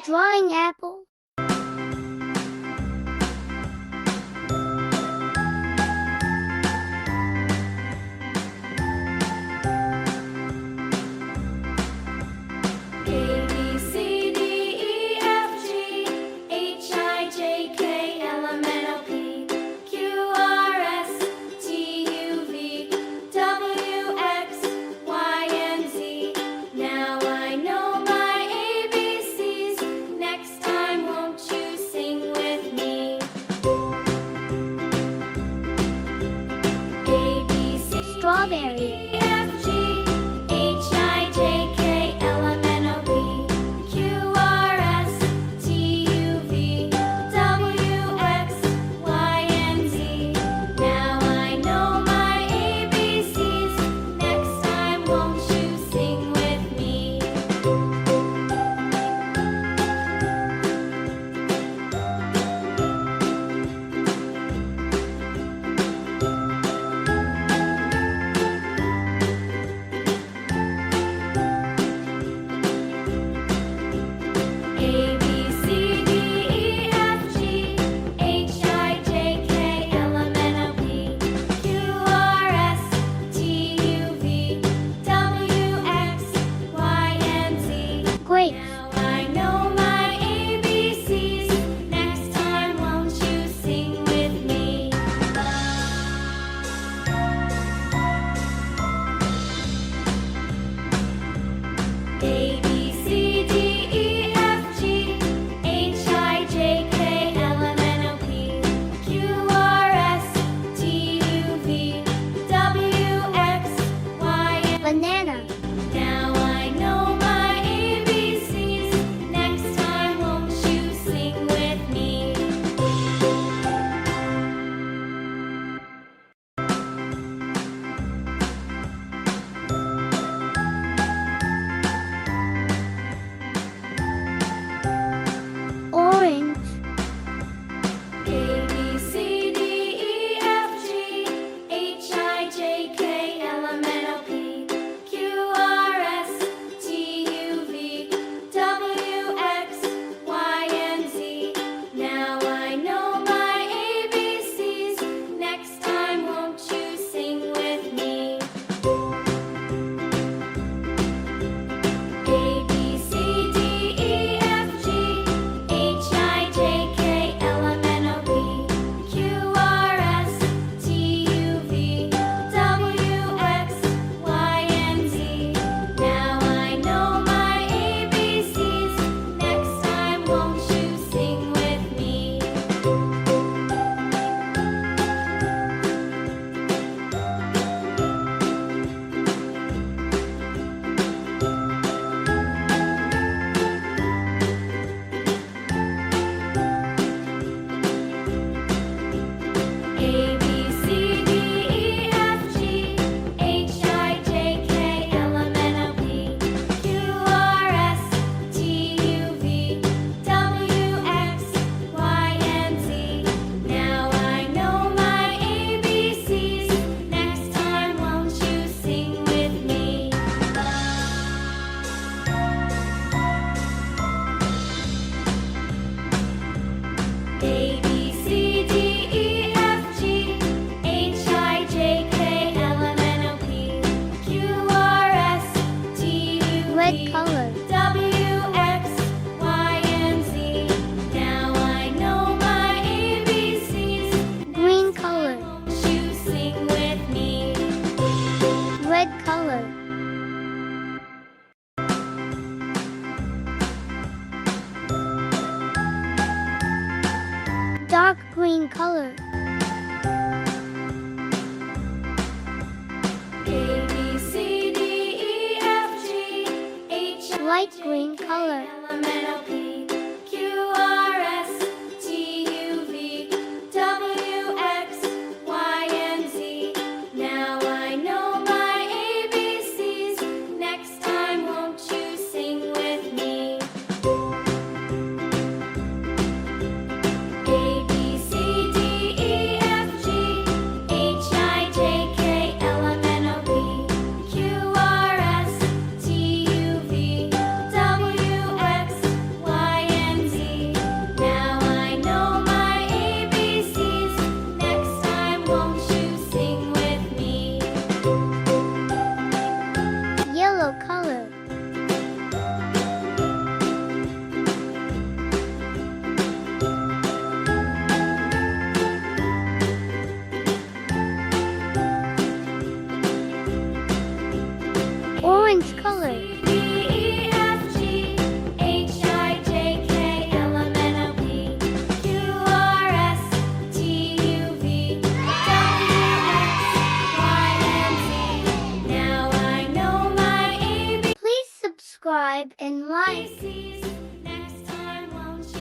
Drawing apple. A, B, C, D, E, F, G, H, I, J, K, L, M, N, O, P, Q, R, S, T, U, V, W, X, Y, and Z. Now I know my ABCs. Next time, won't you sing with me? A, B, C, Strawberry. D, E, F, G, H, I, J, K, L, M, N, O, P, Q, R, S, T, U, V, W, X, Y, and Z. Now I know my ABCs. Next time, won't you sing with me? A, B, C, D, E, F, G, H, I, J, K, L, M, N, O, P, Q, R, S, T, U, V, W, X, Y, and Z. Grapes. Now I know my ABCs. Next time, won't you sing with me? A, B, C, D, E, F, G, H, I, J, K, L, M, N, O, P, Q, R, S, T, U, V, W, X, Y, and Banana. now I know my ABCs. Next time, won't you sing with me? Orange. A, B, C, D, E, F, G, H, I, J, K, L, M, N, O, P, Q, R, S, T, U, V, W, X, Y, and Z. Now I know my ABCs. Next time, won't you sing with me? A, B, C, D, E, F, G, H, I, J, K, L, M, N, O, P, Q, R, S, T, U, V, W, X, Y, and Z. Now I know my ABCs. Next time, won't you sing with me? A, B, C, D, E, F, G, H, I, J, K, L, M, N, O, P, Q, R, S, T, U, V, W, X, Y, and Z. Now I know my ABCs. Next time, won't you sing with me? A, B, C, D, E, F, G, H, I, J, K, L, M, N, O, P, Q, R, S, T, U, V, W, X, Y, and Z. Now I know my ABCs. Next time, won't you sing with me? A, B, C, D, E, F, G, H, I, J, K, L, M, N, O, P, Q, R, S, T, U, Red V, color. W, X, Y, and Z. Now I know my ABCs. Green color. Won't you sing with me? Red color. Dark green color. A, B, C, D, E, F, G, H, I, Light J, green K, color. L, M, N, O, P, Q, R, S, T, U, V, W, X, Y, and Z. Now I know my ABCs. Next time, won't you sing with me? A, B, C, D, E, F, G, H, I, J, K, L, M, N, O, P, Q, R, S, T, U, V, W, X, Y, Y.